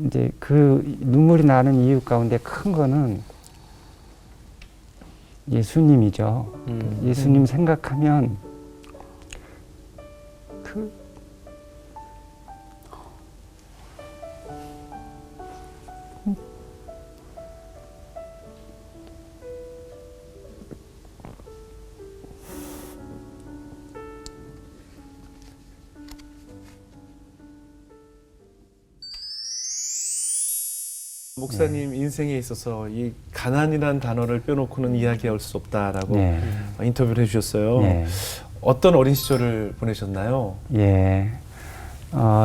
이제 그 눈물이 나는 이유 가운데 큰 거는 예수님이죠. 예수님 생각하면 그 목사님 인생에 있어서 이 가난이라는 단어를 빼놓고는 이야기할 수 없다라고 네. 인터뷰를 해주셨어요. 네. 어떤 어린 시절을 보내셨나요? 예.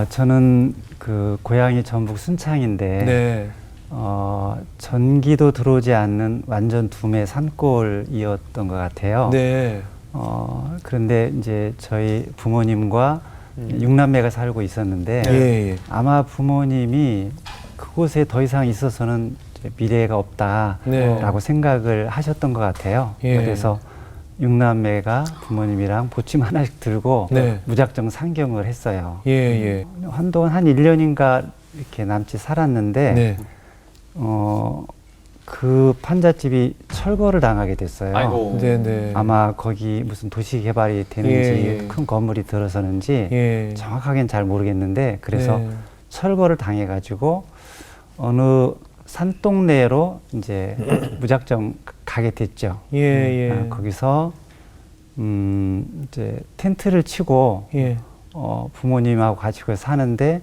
저는 그 고향이 전북 순창인데 네. 전기도 들어오지 않는 완전 둠의 산골이었던 것 같아요. 네. 그런데 이제 저희 부모님과 6남매가 살고 있었는데 예. 아마 부모님이 그곳에 더 이상 있어서는 이제 미래가 없다라고 네. 생각을 하셨던 것 같아요. 예. 그래서 6남매가 부모님이랑 보침 하나씩 들고 네. 무작정 상경을 했어요. 예. 한동안 한 1년인가 이렇게 남짓 살았는데 네. 그 판잣집이 철거를 당하게 됐어요. 아이고. 네. 아마 거기 무슨 도시 개발이 되는지 예. 큰 건물이 들어서는지 예. 정확하게는 잘 모르겠는데 그래서 네. 철거를 당해가지고 어느 산동네로 이제 무작정 가게 됐죠. 예. 거기서 이제 텐트를 치고 예. 부모님하고 같이 사는데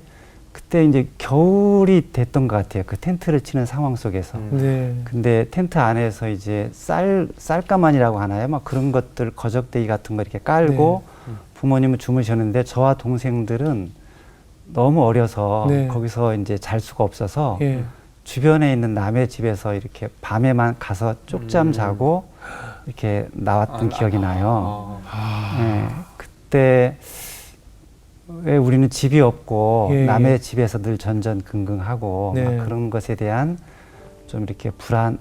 그때 이제 겨울이 됐던 것 같아요. 그 텐트를 치는 상황 속에서. 네. 근데 텐트 안에서 이제 쌀가마니라고 하나요? 막 그런 것들 거적대기 같은 거 이렇게 깔고 부모님은 주무셨는데 저와 동생들은 너무 어려서 네. 거기서 이제 잘 수가 없어서 예. 주변에 있는 남의 집에서 이렇게 밤에만 가서 쪽잠 자고 이렇게 나왔던 기억이 나요. 네, 그때 왜 우리는 집이 없고 예, 남의 예. 집에서 늘 전전긍긍하고 네. 막 그런 것에 대한 좀 이렇게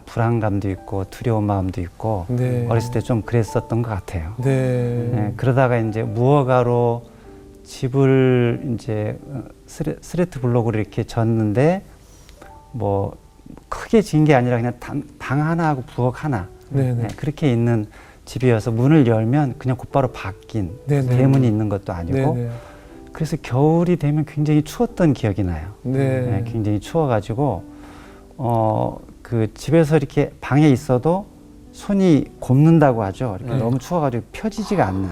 불안감도 있고 두려운 마음도 있고 네. 어렸을 때 좀 그랬었던 것 같아요. 네. 네, 그러다가 이제 무허가로 집을 이제 스레트 블록으로 이렇게 졌는데 뭐 크게 진 게 아니라 그냥 방 하나하고 부엌 하나 네. 그렇게 있는 집이어서 문을 열면 그냥 곧바로 바뀐 네네. 대문이 있는 것도 아니고 네. 그래서 겨울이 되면 굉장히 추웠던 기억이 나요. 네. 굉장히 추워가지고 그 집에서 이렇게 방에 있어도 손이 곱는다고 하죠. 이렇게 너무 추워가지고 펴지지가 않는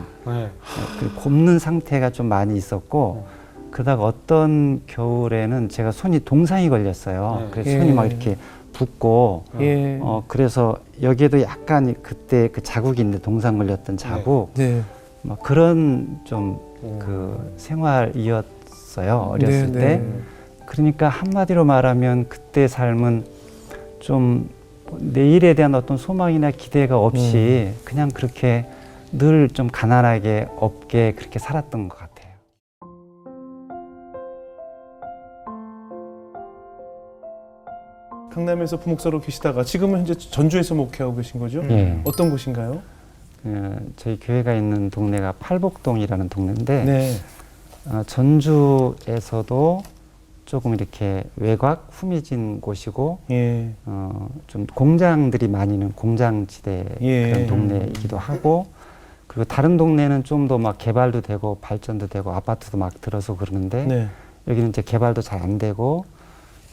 그 곱는 상태가 좀 많이 있었고 그러다가 어떤 겨울에는 제가 손이 동상이 걸렸어요. 그래서 예. 손이 막 이렇게 붓고 예. 그래서 여기에도 약간 그때 그 자국이 있는데 동상 걸렸던 자국 네. 막 그런 좀 그 생활이었어요. 어렸을 때. 그러니까 한마디로 말하면 그때 삶은 좀 내일에 대한 어떤 소망이나 기대가 없이 그냥 그렇게 늘 좀 가난하게 없게 그렇게 살았던 것 같아요. 강남에서 부목사로 계시다가 지금은 현재 전주에서 목회하고 계신 거죠? 예. 어떤 곳인가요? 저희 교회가 있는 동네가 팔복동이라는 동네인데 네. 전주에서도 조금 이렇게 외곽 후미진 곳이고 예. 좀 공장들이 많이 있는 공장지대 예. 그런 동네이기도 하고 그리고 다른 동네는 좀 더 막 개발도 되고 발전도 되고 아파트도 막 들어서 그러는데 네. 여기는 이제 개발도 잘 안 되고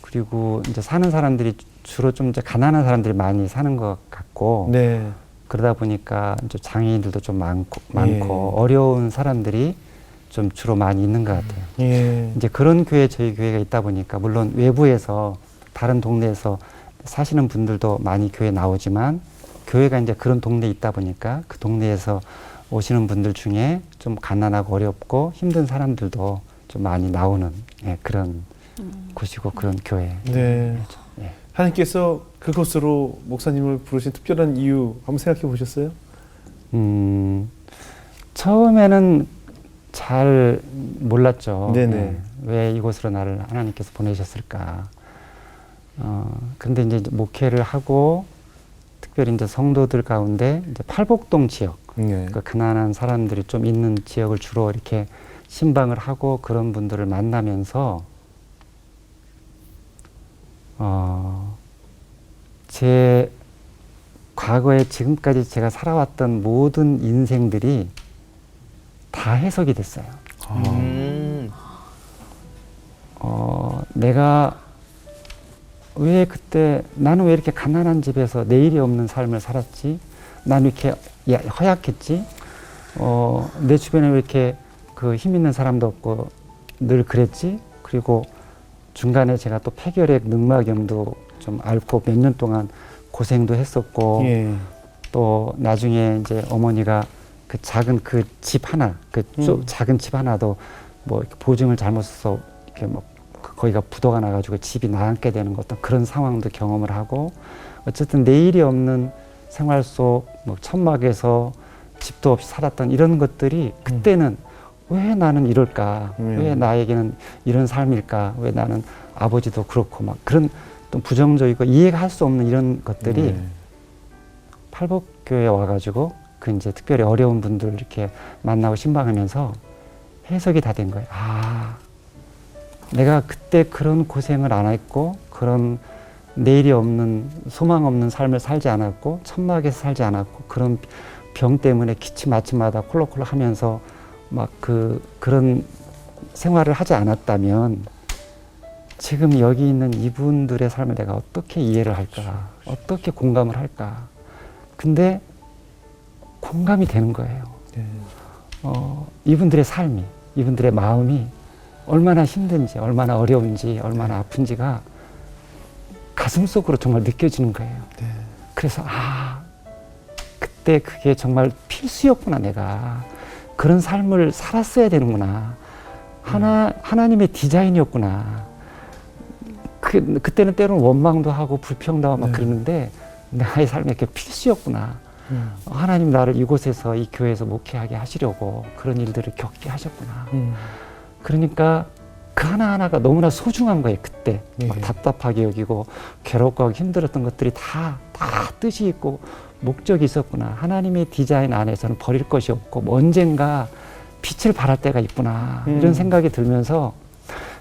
그리고 이제 사는 사람들이 주로 좀 이제 가난한 사람들이 많이 사는 것 같고 네. 그러다 보니까 이제 장애인들도 좀 많고 예. 어려운 사람들이 좀 주로 많이 있는 것 같아요. 예. 이제 그런 교회 저희 교회가 있다 보니까 물론 외부에서 다른 동네에서 사시는 분들도 많이 교회 나오지만 교회가 이제 그런 동네에 있다 보니까 그 동네에서 오시는 분들 중에 좀 가난하고 어렵고 힘든 사람들도 좀 많이 나오는 그런 곳이고 그런 교회. 네. 예. 하나님께서 그곳으로 목사님을 부르신 특별한 이유 한번 생각해 보셨어요? 처음에는 잘 몰랐죠. 네네. 왜 이곳으로 나를 하나님께서 보내셨을까. 근데 이제 목회를 하고 특별히 이제 성도들 가운데 이제 팔복동 지역, 네. 그 가난한 사람들이 좀 있는 지역을 주로 이렇게 신방을 하고 그런 분들을 만나면서 제 과거에 지금까지 제가 살아왔던 모든 인생들이 다 해석이 됐어요. 내가 왜 그때 나는 왜 이렇게 가난한 집에서 내일이 없는 삶을 살았지? 나는 이렇게 허약했지? 내 주변에 왜 이렇게 그 힘 있는 사람도 없고 늘 그랬지? 그리고 중간에 제가 또 폐결핵 늑막염도 좀 앓고 몇 년 동안 고생도 했었고 예. 또 나중에 이제 어머니가 그 작은 그 집 하나, 그 작은 집 하나도 뭐 이렇게 보증을 잘못 써서 이렇게 뭐 거기가 부도가 나가지고 집이 나앉게 되는 것, 어떤 그런 상황도 경험을 하고, 어쨌든 내일이 없는 생활 속 뭐 천막에서 집도 없이 살았던 이런 것들이 그때는 왜 나는 이럴까? 왜 나에게는 이런 삶일까? 왜 나는 아버지도 그렇고 막 그런 또 부정적이고 이해가 할 수 없는 이런 것들이 팔복교회에 와가지고 그 이제 특별히 어려운 분들 이렇게 만나고 신방하면서 해석이 다 된 거예요. 아, 내가 그때 그런 고생을 안 했고 그런 내일이 없는 소망 없는 삶을 살지 않았고 천막에서 살지 않았고 그런 병 때문에 기침 아침마다 콜록콜록 하면서 막 그런 생활을 하지 않았다면 지금 여기 있는 이분들의 삶을 내가 어떻게 이해를 할까? 어떻게 공감을 할까? 근데 공감이 되는 거예요. 이분들의 삶이, 이분들의 마음이 얼마나 힘든지, 얼마나 어려운지, 얼마나 아픈지가 가슴속으로 정말 느껴지는 거예요. 그래서 그때 그게 정말 필수였구나. 내가 그런 삶을 살았어야 되는구나. 하나님의 디자인이었구나. 그때는 때로는 원망도 하고 불평도 막 그랬는데 나의 삶에 그게 필수였구나. 하나님 나를 이곳에서 이 교회에서 목회하게 하시려고 그런 일들을 겪게 하셨구나. 그러니까 그 하나하나가 너무나 소중한 거예요. 그때 막 답답하게 여기고 괴롭고 하기 힘들었던 것들이 다 뜻이 있고 목적이 있었구나. 하나님의 디자인 안에서는 버릴 것이 없고 뭐 언젠가 빛을 발할 때가 있구나. 이런 생각이 들면서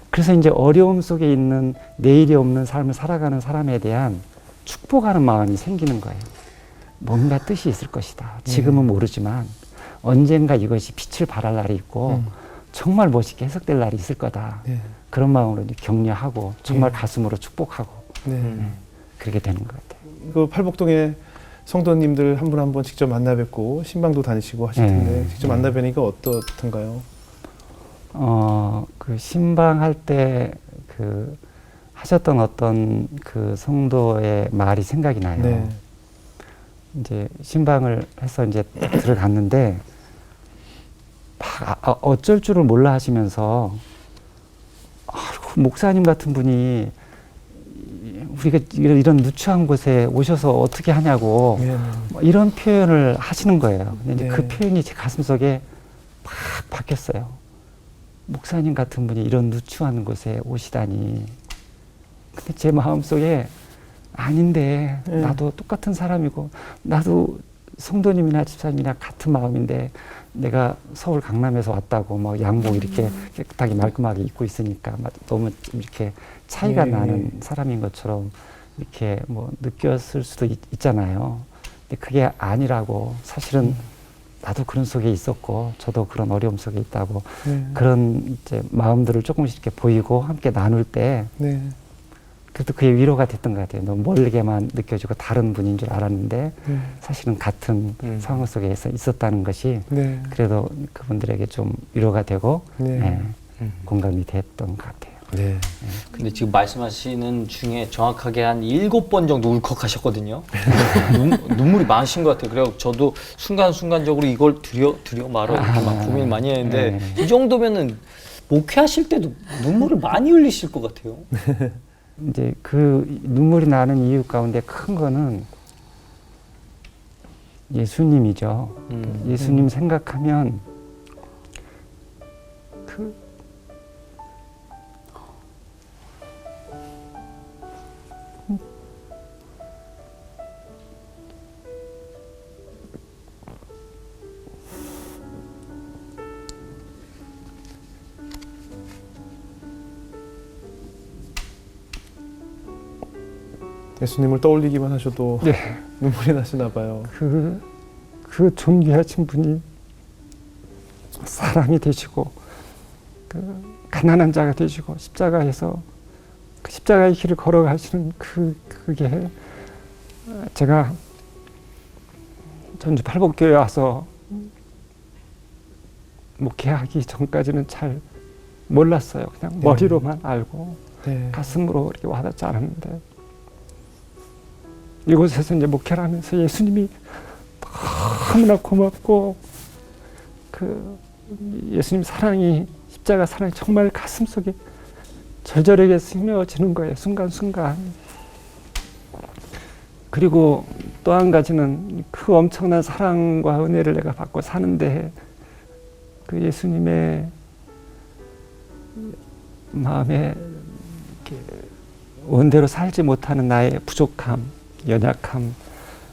그래서 이제 어려움 속에 있는 내일이 없는 삶을 살아가는 사람에 대한 축복하는 마음이 생기는 거예요. 뭔가 뜻이 있을 것이다. 지금은 모르지만 언젠가 이것이 빛을 발할 날이 있고 정말 멋있게 해석될 날이 있을 거다. 그런 마음으로 격려하고 정말 가슴으로 축복하고 그렇게 되는 것 같아요. 그 팔복동에 성도님들 한 분 한 분 직접 만나 뵙고 신방도 다니시고 하실 텐데 직접 만나 뵈니까 어떻던가요? 그 신방할 때 그 하셨던 어떤 그 성도의 말이 생각이 나요. 이제 신방을 해서 이제 들어갔는데 막 어쩔 줄을 몰라 하시면서 목사님 같은 분이 우리가 이런 누추한 곳에 오셔서 어떻게 하냐고 이런 표현을 하시는 거예요. 근데 그 표현이 제 가슴속에 막 박혔어요. 목사님 같은 분이 이런 누추한 곳에 오시다니. 근데 제 마음속에 아닌데 나도 똑같은 사람이고 나도 성도님이나 집사님이나 같은 마음인데 내가 서울 강남에서 왔다고 뭐 양복 이렇게 깨끗하게 말끔하게 입고 있으니까 너무 이렇게 차이가 나는 사람인 것처럼 이렇게 뭐 느꼈을 수도 있잖아요. 근데 그게 아니라고. 사실은 나도 그런 속에 있었고 저도 그런 어려움 속에 있다고 그런 이제 마음들을 조금씩 이렇게 보이고 함께 나눌 때 그래도 그게 위로가 됐던 것 같아요. 너무 멀게만 느껴지고 다른 분인 줄 알았는데 사실은 같은 상황 속에서 있었다는 것이 그래도 그분들에게 좀 위로가 되고 공감이 됐던 것 같아요. 근데 지금 말씀하시는 중에 정확하게 한 7번 정도 울컥하셨거든요. 눈물이 많으신 것 같아요. 그래서 저도 순간순간적으로 이걸 드려 말어 이렇게 막 고민을 많이 했는데 이 정도면은 목회하실 때도 눈물을 많이 흘리실 것 같아요. 이제 그 눈물이 나는 이유 가운데 큰 거는 예수님이죠. 예수님 생각하면 예수님을 떠올리기만 하셔도 네. 눈물이 나시나 봐요. 그 존귀하신 분이 사람이 되시고 그 가난한 자가 되시고 십자가에서 그 십자가의 길을 걸어가시는 그게 제가 전주 팔복교회 와서 목회하기 전까지는 잘 몰랐어요. 그냥 머리로만 알고 네. 가슴으로 이렇게 와닿지 않았는데 이곳에서 이제 목회를 하면서 예수님이 너무나 고맙고 그 예수님 사랑이 십자가 사랑이 정말 가슴속에 절절하게 스며지는 거예요. 순간순간. 그리고 또 한 가지는 그 엄청난 사랑과 은혜를 내가 받고 사는데 그 예수님의 마음에 이렇게 원대로 살지 못하는 나의 부족함, 연약함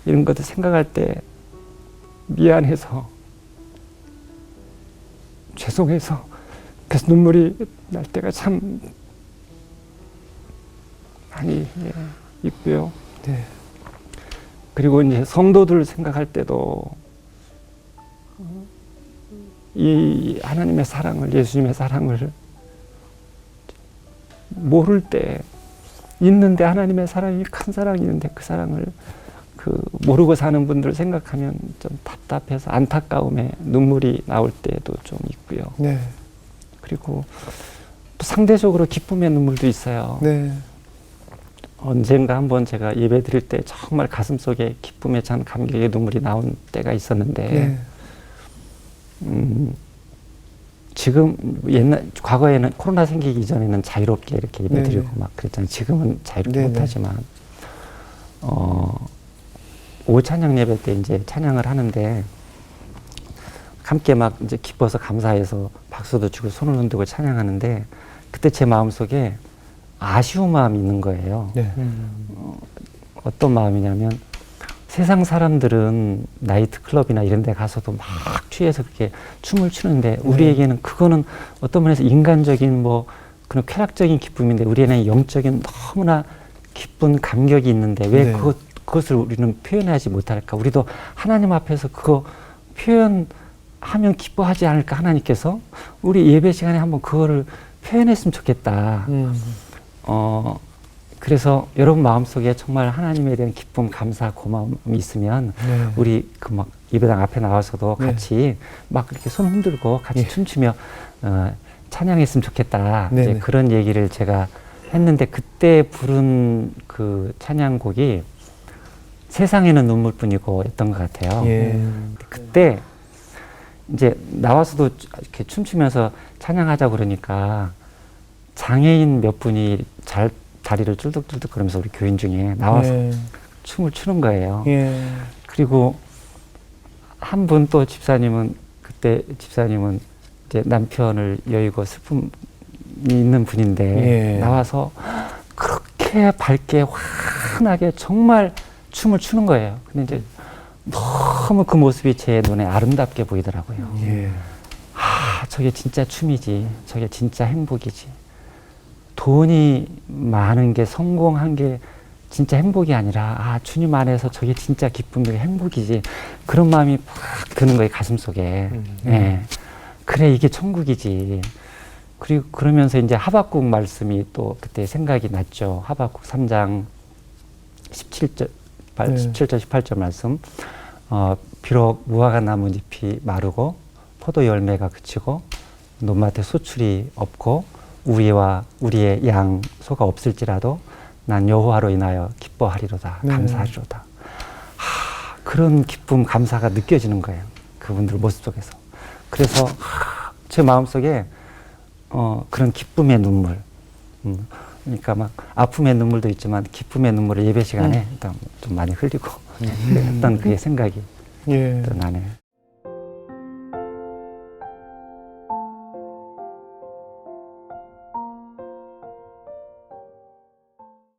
이런 것들 생각할 때 미안해서 죄송해서 그래서 눈물이 날 때가 참 많이 있고요. 네. 그리고 이제 성도들 생각할 때도 이 하나님의 사랑을, 예수님의 사랑을 모를 때 있는데 하나님의 사랑이 큰 사랑이 있는데 그 사랑을 그 모르고 사는 분들 생각하면 좀 답답해서 안타까움에 눈물이 나올 때도 좀 있고요. 네. 그리고 또 상대적으로 기쁨의 눈물도 있어요. 네. 언젠가 한번 제가 예배 드릴 때 정말 가슴속에 기쁨에 찬 감격의 눈물이 나온 때가 있었는데 네. 지금 과거에는 코로나 생기기 전에는 자유롭게 이렇게 예배 네네. 드리고 막 그랬잖아요. 지금은 자유롭게 네네. 못하지만 오후 찬양 예배 때 이제 찬양을 하는데 함께 막 이제 기뻐서 감사해서 박수도 치고 손을 흔들고 찬양하는데 그때 제 마음속에 아쉬운 마음이 있는 거예요. 네. 어떤 마음이냐면 세상 사람들은 나이트 클럽이나 이런 데 가서도 막 취해서 그렇게 춤을 추는데 우리에게는 그거는 어떤 면에서 인간적인 뭐 그런 쾌락적인 기쁨인데 우리에는 영적인 너무나 기쁜 감격이 있는데 왜 네. 그것을 우리는 표현하지 못할까? 우리도 하나님 앞에서 그거 표현하면 기뻐하지 않을까? 하나님께서 우리 예배 시간에 한번 그거를 표현했으면 좋겠다. 그래서 여러분 마음속에 정말 하나님에 대한 기쁨, 감사, 고마움이 있으면 네. 우리 그 막 예배당 앞에 나와서도 네. 같이 막 이렇게 손 흔들고 같이 예. 춤추며 찬양했으면 좋겠다. 네네. 이제 그런 얘기를 제가 했는데 그때 부른 그 찬양곡이 세상에는 눈물뿐이고 였던 것 같아요. 예. 그때 이제 나와서도 이렇게 춤추면서 찬양하자 그러니까 장애인 몇 분이 다리를 쭈득쭈득 그러면서 우리 교인 중에 나와서 네. 춤을 추는 거예요. 예. 그리고 한 분 또 그때 집사님은 이제 남편을 여의고 슬픔이 있는 분인데 예. 나와서 그렇게 밝게 환하게 정말 춤을 추는 거예요. 근데 이제 너무 그 모습이 제 눈에 아름답게 보이더라고요. 예. 저게 진짜 춤이지. 저게 진짜 행복이지. 돈이 많은 게 성공한 게 진짜 행복이 아니라 주님 안에서 저게 진짜 기쁨이고 행복이지. 그런 마음이 팍 드는 거예요. 가슴속에. 예. 그래 이게 천국이지. 그리고 그러면서 이제 하박국 말씀이 또 그때 생각이 났죠. 하박국 3장 17절, 17절 18절 말씀. 비록 무화과 나뭇잎이 마르고 포도 열매가 그치고 논밭에 소출이 없고 우리의 양 소가 없을지라도 난 여호와로 인하여 기뻐하리로다. 네. 감사하리로다. 그런 기쁨 감사가 느껴지는 거예요. 그분들 모습 속에서. 그래서 제 마음속에 그런 기쁨의 눈물 그러니까 막 아픔의 눈물도 있지만 기쁨의 눈물을 예배 시간에 일단 좀 많이 흘리고 그랬던 그게 생각이 예. 또 나네요.